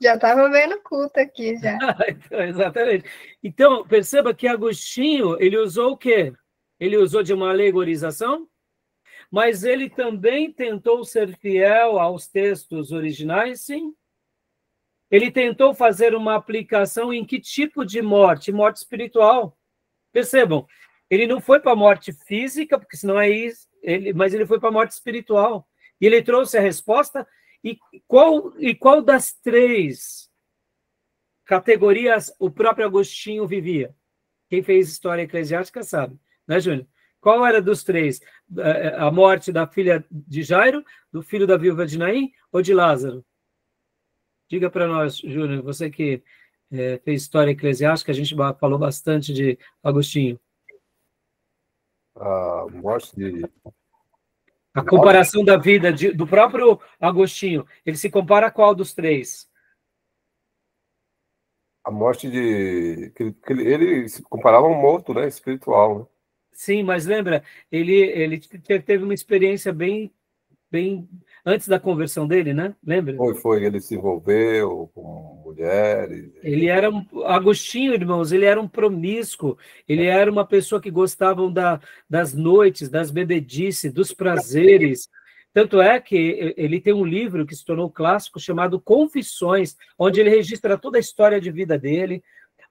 Já estava vendo culto aqui, já. Então, exatamente. Então, perceba que Agostinho, ele usou o quê? Ele usou de uma alegorização, mas ele também tentou ser fiel aos textos originais, sim. Ele tentou fazer uma aplicação em que tipo de morte? Morte espiritual. Percebam, ele não foi para a morte física, porque senão é isso, mas ele foi para a morte espiritual. E ele trouxe a resposta. E qual das três categorias o próprio Agostinho vivia? Quem fez história eclesiástica sabe, né, Júnior? Qual era dos três? A morte da filha de Jairo, do filho da viúva de Naim ou de Lázaro? Diga para nós, Júnior, você que fez história eclesiástica, a gente falou bastante de Agostinho. A morte de... A comparação da vida do próprio Agostinho, ele se compara a qual dos três? A morte de... Ele se comparava a um morto, né? Espiritual, né? Sim, mas lembra, ele teve uma experiência bem antes da conversão dele, né? Lembra? Foi. Ele se envolveu com mulheres. Ele era Agostinho, irmãos, ele era um promíscuo, ele era uma pessoa que gostava das noites, das bebedices, dos prazeres. Tanto é que ele tem um livro que se tornou clássico chamado Confissões, onde ele registra toda a história de vida dele,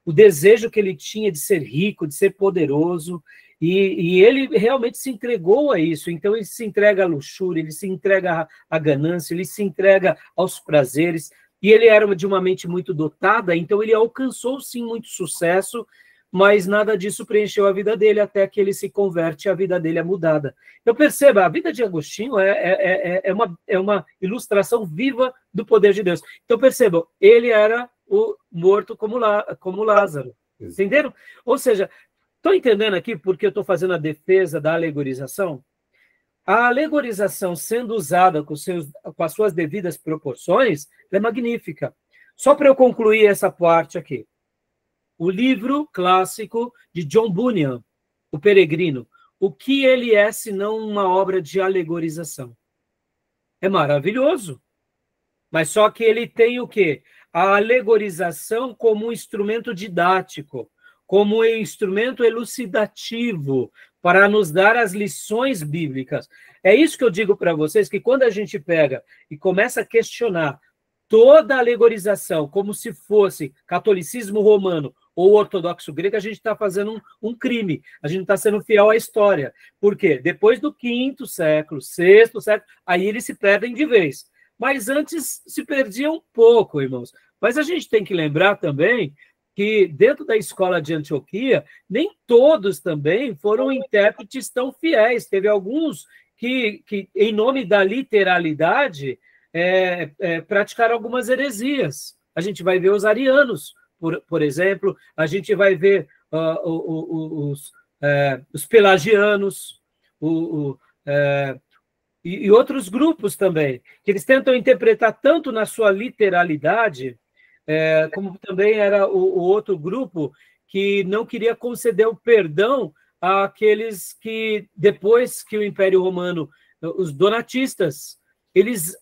o desejo que ele tinha de ser rico, de ser poderoso, e ele realmente se entregou a isso. Então ele se entrega à luxúria, ele se entrega à ganância, ele se entrega aos prazeres, e ele era de uma mente muito dotada, então ele alcançou sim muito sucesso, mas nada disso preencheu a vida dele até que ele se converte e a vida dele é mudada. Então perceba, a vida de Agostinho é uma ilustração viva do poder de Deus. Então percebam, ele era o morto como Lázaro. Entenderam? Ou seja, estão entendendo aqui porque eu estou fazendo a defesa da alegorização? A alegorização sendo usada com as suas devidas proporções, ela é magnífica. Só para eu concluir essa parte aqui. O livro clássico de John Bunyan, o peregrino, o que ele é senão uma obra de alegorização? É maravilhoso, mas só que ele tem o quê? A alegorização como um instrumento didático, como um instrumento elucidativo para nos dar as lições bíblicas. É isso que eu digo para vocês, que quando a gente pega e começa a questionar toda a alegorização como se fosse catolicismo romano ou ortodoxo grego, a gente está fazendo um crime, a gente está sendo fiel à história. Por quê? Depois do 5º século, 6º século, aí eles se perdem de vez. Mas antes se perdiam um pouco, irmãos. Mas a gente tem que lembrar também que dentro da escola de Antioquia, nem todos também foram intérpretes tão fiéis. Teve alguns que em nome da literalidade, praticaram algumas heresias. A gente vai ver os arianos, por exemplo, a gente vai ver os pelagianos, e outros grupos também, que eles tentam interpretar tanto na sua literalidade, como também era o outro grupo que não queria conceder o perdão àqueles que, depois que o Império Romano, os donatistas, eles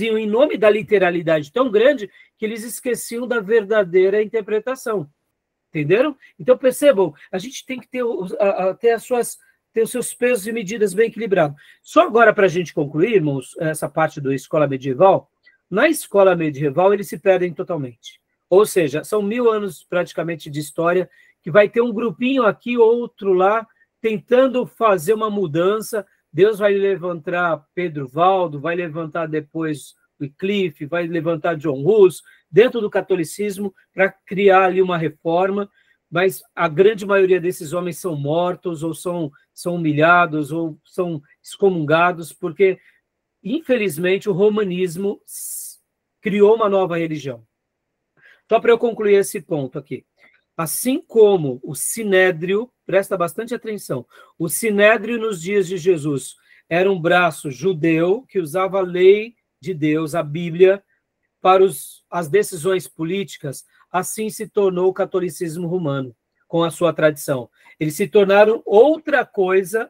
iam em nome da literalidade tão grande que eles esqueciam da verdadeira interpretação. Entenderam? Então, percebam, a gente tem que ter os seus pesos e medidas bem equilibrados. Só agora, para a gente concluir, irmãos, essa parte da escola medieval, na escola medieval eles se perdem totalmente. Ou seja, são 1000 anos praticamente de história, que vai ter um grupinho aqui, outro lá, tentando fazer uma mudança. Deus vai levantar Pedro Valdo, vai levantar depois Wycliffe, vai levantar John Hus, dentro do catolicismo, para criar ali uma reforma, mas a grande maioria desses homens são mortos, ou são humilhados, ou são excomungados, porque, infelizmente, o romanismo criou uma nova religião. Só para eu concluir esse ponto aqui. Assim como o Sinédrio, presta bastante atenção, o Sinédrio nos dias de Jesus era um braço judeu que usava a lei de Deus, a Bíblia, para as decisões políticas, assim se tornou o catolicismo romano, com a sua tradição. Eles se tornaram outra coisa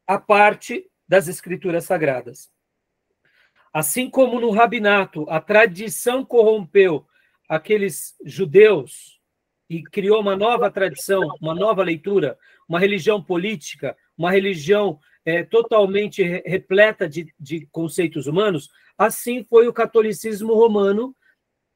à parte das escrituras sagradas. Assim como no rabinato, a tradição corrompeu aqueles judeus e criou uma nova tradição, uma nova leitura, uma religião política, uma religião totalmente repleta de conceitos humanos, assim foi o catolicismo romano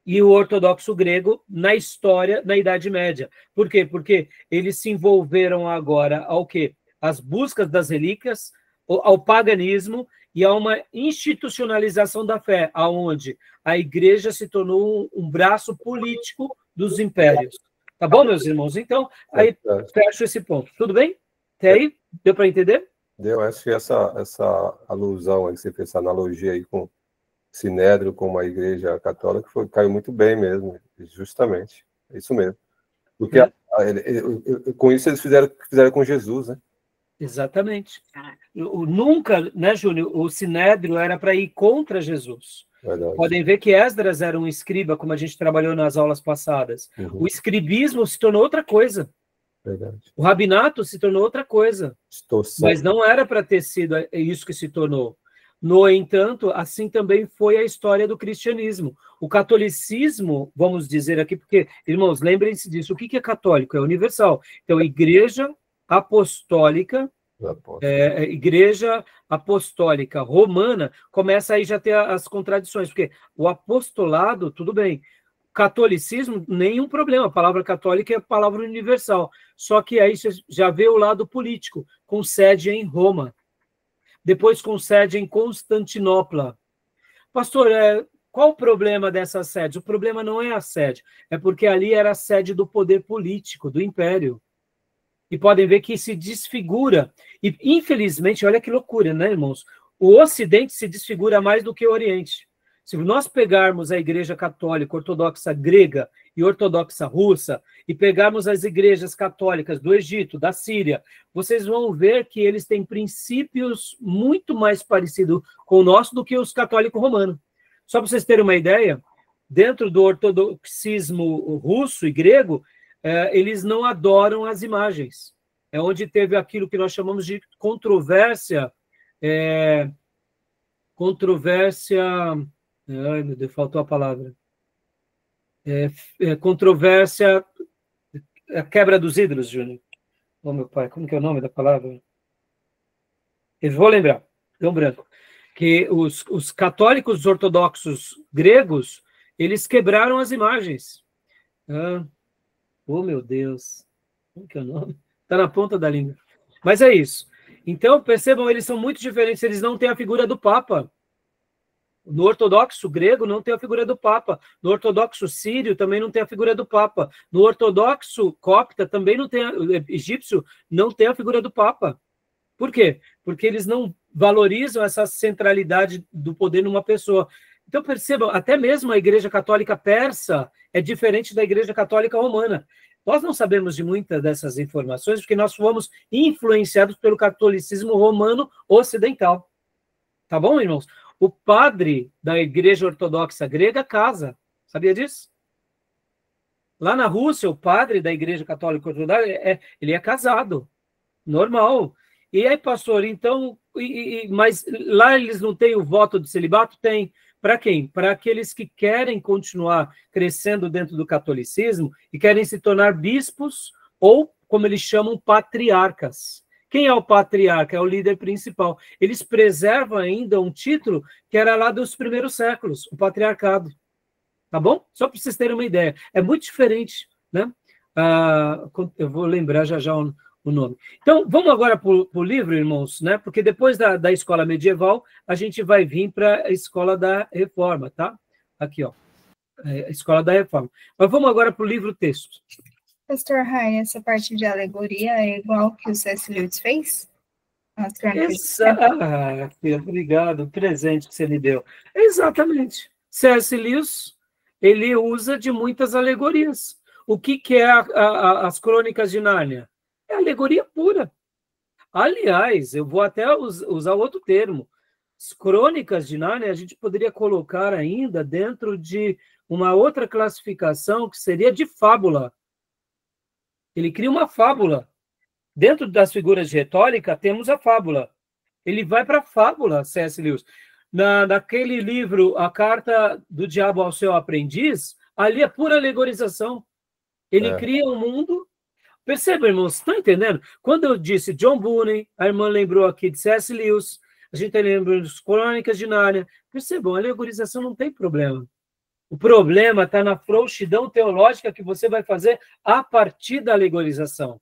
e o ortodoxo grego na história, na Idade Média. Por quê? Porque eles se envolveram agora ao quê? Às buscas das relíquias, ao paganismo e a uma institucionalização da fé, aonde a igreja se tornou um braço político dos impérios. Tá bom, meus irmãos? Então, aí fecho esse ponto. Tudo bem? Até aí? Deu para entender? Deu. Acho que essa alusão aí, que você fez, essa analogia aí com Sinédrio, com a igreja católica, caiu muito bem mesmo, justamente. É isso mesmo. Porque com isso eles fizeram com Jesus, né? Exatamente. Nunca, né, Júnior, o Sinédrio era para ir contra Jesus. Verdade. Podem ver que Esdras era um escriba, como a gente trabalhou nas aulas passadas. O escribismo se tornou outra coisa. Verdade. O rabinato se tornou outra coisa. Mas não era para ter sido isso que se tornou. No entanto, assim também foi a história do cristianismo. O catolicismo, vamos dizer aqui, porque, irmãos, lembrem-se disso, o que é católico? É universal. Então, Igreja Apostólica, Igreja Apostólica Romana, começa aí já a ter as contradições, porque o apostolado, tudo bem, catolicismo, nenhum problema, a palavra católica é a palavra universal, só que aí você já vê o lado político, com sede em Roma, depois com sede em Constantinopla. Pastor, qual o problema dessa sede? O problema não é a sede, é porque ali era a sede do poder político, do império. E podem ver que se desfigura. E, infelizmente, olha que loucura, né, irmãos? O Ocidente se desfigura mais do que o Oriente. Se nós pegarmos a Igreja Católica Ortodoxa Grega e Ortodoxa Russa e pegarmos as igrejas católicas do Egito, da Síria, vocês vão ver que eles têm princípios muito mais parecidos com o nosso do que os católicos romanos. Só para vocês terem uma ideia, dentro do ortodoxismo russo e grego, eles não adoram as imagens. é onde teve aquilo que nós chamamos de controvérsia, ai, meu Deus, faltou a palavra, controvérsia, a quebra dos ídolos, Júnior. Oh, meu pai, como que é o nome da palavra? Eu vou lembrar, deu um branco. Que os católicos ortodoxos gregos, eles quebraram as imagens. Oh, meu Deus. Como que é o nome? Está na ponta da língua. Mas é isso. Então, percebam, eles são muito diferentes. Eles não têm a figura do Papa. No ortodoxo grego não tem a figura do Papa. No ortodoxo sírio também não tem a figura do Papa. No ortodoxo copta também não tem, egípcio não tem a figura do Papa. Por quê? Porque eles não valorizam essa centralidade do poder numa pessoa. Então, percebam, até mesmo a Igreja Católica Persa é diferente da Igreja Católica Romana. Nós não sabemos de muitas dessas informações porque nós fomos influenciados pelo catolicismo romano ocidental. Tá bom, irmãos? O padre da Igreja Ortodoxa Grega casa. Sabia disso? Lá na Rússia, o padre da Igreja Católica Ortodoxa, ele é casado. Normal. E aí, pastor, então, mas lá eles não têm o voto de celibato? Tem. Para quem? Para aqueles que querem continuar crescendo dentro do catolicismo e querem se tornar bispos ou, como eles chamam, patriarcas. Quem é o patriarca? É o líder principal. Eles preservam ainda um título que era lá dos primeiros séculos, o patriarcado. Tá bom? Só para vocês terem uma ideia. É muito diferente, né? Eu vou lembrar já o nome. Então, vamos agora para o livro, irmãos, né? Porque depois da escola medieval, a gente vai vir para a escola da reforma, tá? Aqui, ó. A escola da reforma. Mas vamos agora para o livro texto. Pastor Rai, essa parte de alegoria é igual que o C.S. Lewis fez? Obrigado, o presente que você me deu. Exatamente. C.S. Lewis, ele usa de muitas alegorias. O que é as Crônicas de Nárnia? É alegoria pura. Aliás, eu vou até usar outro termo. As Crônicas de Nárnia a gente poderia colocar ainda dentro de uma outra classificação que seria de fábula. Ele cria uma fábula. Dentro das figuras de retórica, temos a fábula. Ele vai para a fábula, C.S. Lewis. Naquele livro, A Carta do Diabo ao Seu Aprendiz, ali é pura alegorização. Ele cria um mundo. Perceba, irmãos, estão entendendo? Quando eu disse John Bunyan, a irmã lembrou aqui de C.S. Lewis, a gente lembra das Crônicas de Nárnia. Percebam, a alegorização não tem problema. O problema está na frouxidão teológica que você vai fazer a partir da alegorização.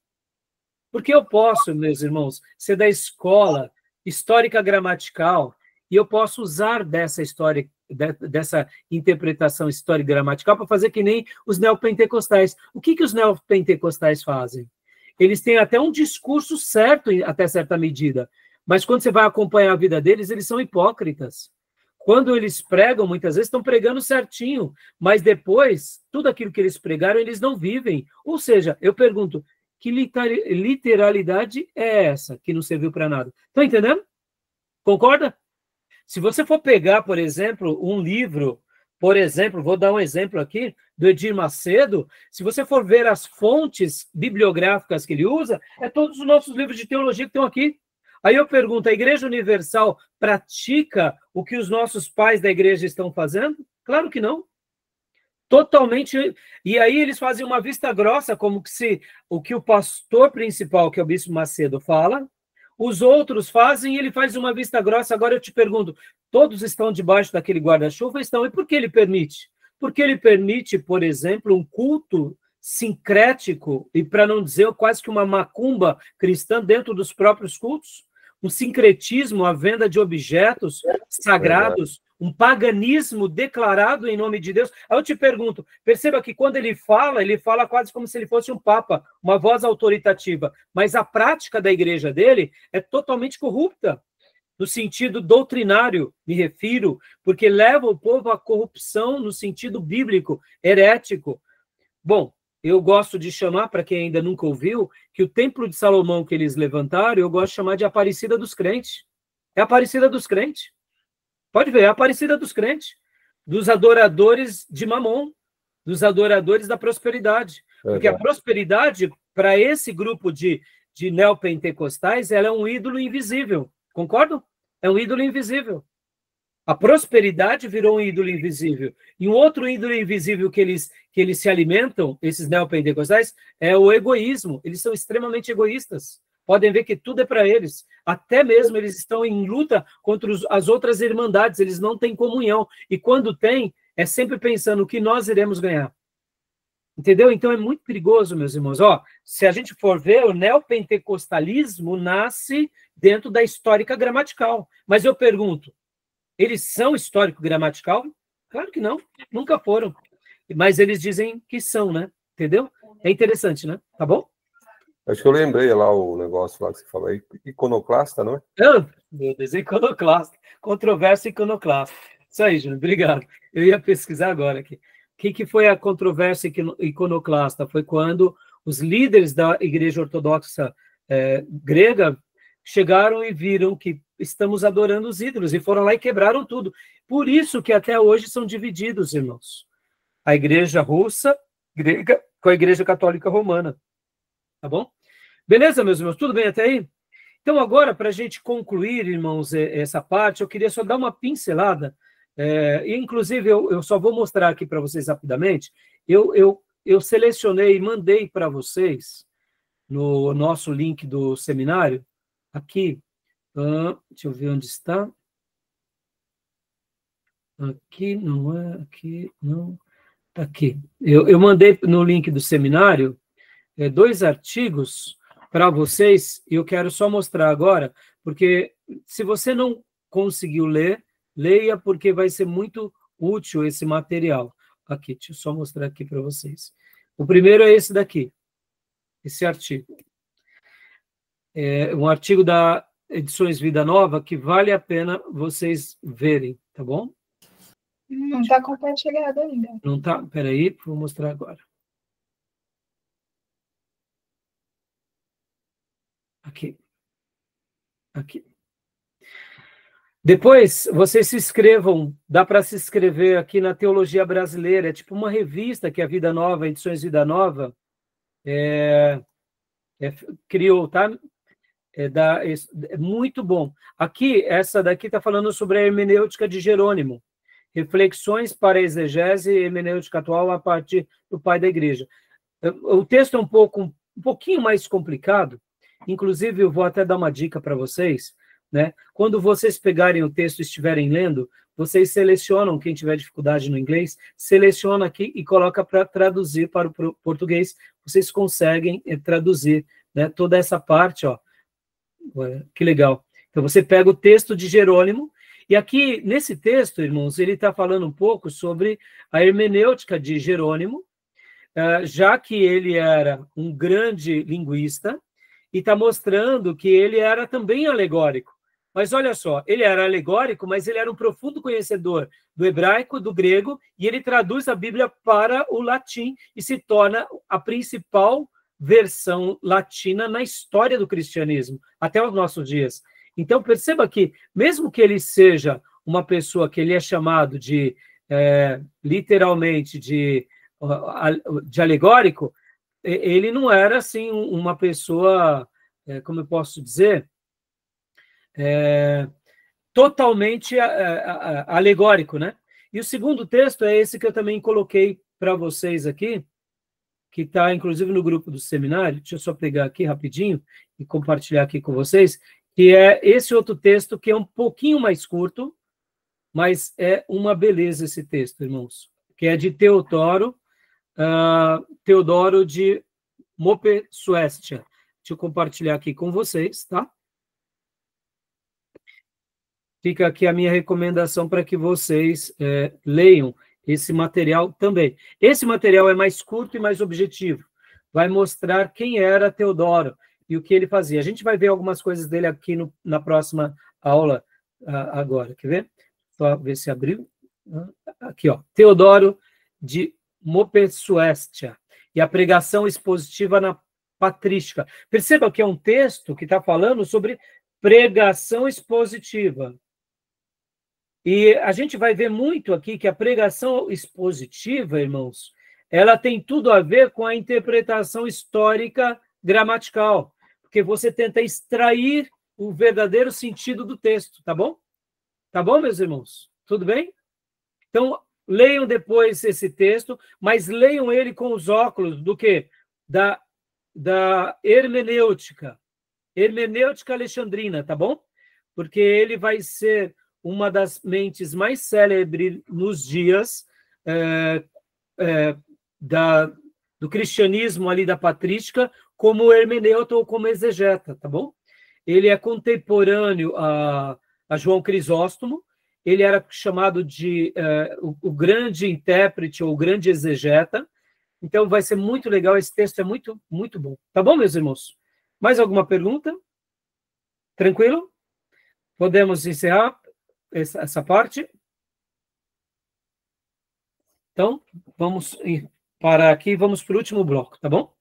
Porque eu posso, meus irmãos, ser da escola histórica gramatical e eu posso usar dessa história, dessa interpretação histórica gramatical para fazer que nem os neopentecostais. O que os neopentecostais fazem? Eles têm até um discurso certo até certa medida, mas quando você vai acompanhar a vida deles, eles são hipócritas. Quando eles pregam, muitas vezes estão pregando certinho, mas depois, tudo aquilo que eles pregaram, eles não vivem. Ou seja, eu pergunto, que literalidade é essa que não serviu para nada? Estão entendendo? Concorda? Se você for pegar, por exemplo, um livro, por exemplo, vou dar um exemplo aqui, do Edir Macedo, se você for ver as fontes bibliográficas que ele usa, é todos os nossos livros de teologia que estão aqui. Aí eu pergunto, a Igreja Universal pratica o que os nossos pais da igreja estão fazendo? Claro que não. Totalmente. E aí eles fazem uma vista grossa, como que se o que o pastor principal, que é o Bispo Macedo, fala, os outros fazem e ele faz uma vista grossa. Agora eu te pergunto, todos estão debaixo daquele guarda-chuva? Estão. E por que ele permite? Porque ele permite, por exemplo, um culto sincrético, e para não dizer quase que uma macumba cristã dentro dos próprios cultos, um sincretismo, a venda de objetos sagrados, um paganismo declarado em nome de Deus. Aí eu te pergunto, perceba que quando ele fala quase como se ele fosse um papa, uma voz autoritativa, mas a prática da igreja dele é totalmente corrupta, no sentido doutrinário, me refiro, porque leva o povo à corrupção no sentido bíblico, herético. Bom, eu gosto de chamar, para quem ainda nunca ouviu, que o Templo de Salomão que eles levantaram, eu gosto de chamar de Aparecida dos Crentes. É a Aparecida dos Crentes. Pode ver, é a Aparecida dos Crentes. Dos adoradores de Mamon, dos adoradores da prosperidade. Porque a prosperidade, para esse grupo de de neopentecostais, ela é um ídolo invisível. Concordam? É um ídolo invisível. A prosperidade virou um ídolo invisível. E um outro ídolo invisível que eles se alimentam, esses neopentecostais, é o egoísmo. Eles são extremamente egoístas. Podem ver que tudo é para eles. Até mesmo eles estão em luta contra as outras irmandades. Eles não têm comunhão. E quando tem, é sempre pensando o que nós iremos ganhar. Entendeu? Então é muito perigoso, meus irmãos. Ó, se a gente for ver, o neopentecostalismo nasce dentro da histórica gramatical. Mas eu pergunto, eles são histórico-gramatical? Claro que não, nunca foram. Mas eles dizem que são, né? Entendeu? É interessante, né? Tá bom? Acho que eu lembrei lá o negócio lá que você falou, iconoclasta, não é? Meu Deus, iconoclasta. Controvérsia iconoclasta. Isso aí, Júnior, obrigado. Eu ia pesquisar agora aqui. O que foi a controvérsia iconoclasta? Foi quando os líderes da Igreja Ortodoxa grega chegaram e viram que estamos adorando os ídolos e foram lá e quebraram tudo. Por isso que até hoje são divididos, irmãos. A Igreja russa, grega, com a Igreja Católica Romana. Tá bom? Beleza, meus irmãos? Tudo bem até aí? Então, agora, para a gente concluir, irmãos, essa parte, eu queria só dar uma pincelada. Inclusive, eu só vou mostrar aqui para vocês rapidamente. Eu selecionei e mandei para vocês, no nosso link do seminário, aqui, deixa eu ver onde está. Aqui, não é, aqui, não. Está aqui. Eu mandei no link do seminário 2 artigos para vocês, e eu quero só mostrar agora, porque se você não conseguiu ler, leia, porque vai ser muito útil esse material. Aqui, deixa eu só mostrar aqui para vocês. O primeiro é esse daqui, esse artigo. É um artigo da Edições Vida Nova que vale a pena vocês verem, tá bom? Não está compartilhado ainda. Não está? Peraí, vou mostrar agora. Aqui. Aqui. Depois, vocês se inscrevam, dá para se inscrever aqui na Teologia Brasileira, é tipo uma revista que a Vida Nova, Edições Vida Nova, criou, tá? É muito bom. Aqui, essa daqui está falando sobre a hermenêutica de Jerônimo, reflexões para a exegese e hermenêutica atual a partir do pai da igreja. O texto é um pouquinho mais complicado, inclusive eu vou até dar uma dica para vocês, né? Quando vocês pegarem o texto e estiverem lendo, vocês selecionam, quem tiver dificuldade no inglês, seleciona aqui e coloca para traduzir para o português. Vocês conseguem traduzir, né, toda essa parte, ó. Que legal. Então, você pega o texto de Jerônimo, e aqui, nesse texto, irmãos, ele está falando um pouco sobre a hermenêutica de Jerônimo, já que ele era um grande linguista, e está mostrando que ele era também alegórico. Mas olha só, ele era alegórico, mas ele era um profundo conhecedor do hebraico, do grego, e ele traduz a Bíblia para o latim e se torna a principal versão latina na história do cristianismo, até os nossos dias. Então, perceba que, mesmo que ele seja uma pessoa que ele é chamado de, literalmente, de alegórico, ele não era, assim, uma pessoa, como eu posso dizer, totalmente alegórico, né? E o segundo texto é esse que eu também coloquei para vocês aqui, que está, inclusive, no grupo do seminário. Deixa eu só pegar aqui rapidinho e compartilhar aqui com vocês, que é esse outro texto, que é um pouquinho mais curto, mas é uma beleza esse texto, irmãos, que é de Teodoro de Mopsuestia. Deixa eu compartilhar aqui com vocês, tá? Fica aqui a minha recomendação para que vocês leiam esse material também. Esse material é mais curto e mais objetivo. Vai mostrar quem era Teodoro e o que ele fazia. A gente vai ver algumas coisas dele aqui na próxima aula agora. Quer ver? Só ver se abriu. Aqui, ó. Teodoro de Mopsuestia. E a pregação expositiva na patrística. Perceba que é um texto que está falando sobre pregação expositiva. E a gente vai ver muito aqui que a pregação expositiva, irmãos, ela tem tudo a ver com a interpretação histórica gramatical. porque você tenta extrair o verdadeiro sentido do texto, tá bom? Tá bom, meus irmãos? Tudo bem? Então, leiam depois esse texto, mas leiam ele com os óculos do quê? Da hermenêutica alexandrina, tá bom? Porque ele vai ser uma das mentes mais célebres nos dias do cristianismo ali da patrística, como hermeneuta ou como exegeta, tá bom? Ele é contemporâneo a João Crisóstomo, ele era chamado de o grande intérprete ou o grande exegeta, então vai ser muito legal, esse texto é muito, muito bom. Tá bom, meus irmãos? Mais alguma pergunta? Tranquilo? Podemos encerrar essa parte? Então, vamos parar aqui e vamos para o último bloco, tá bom?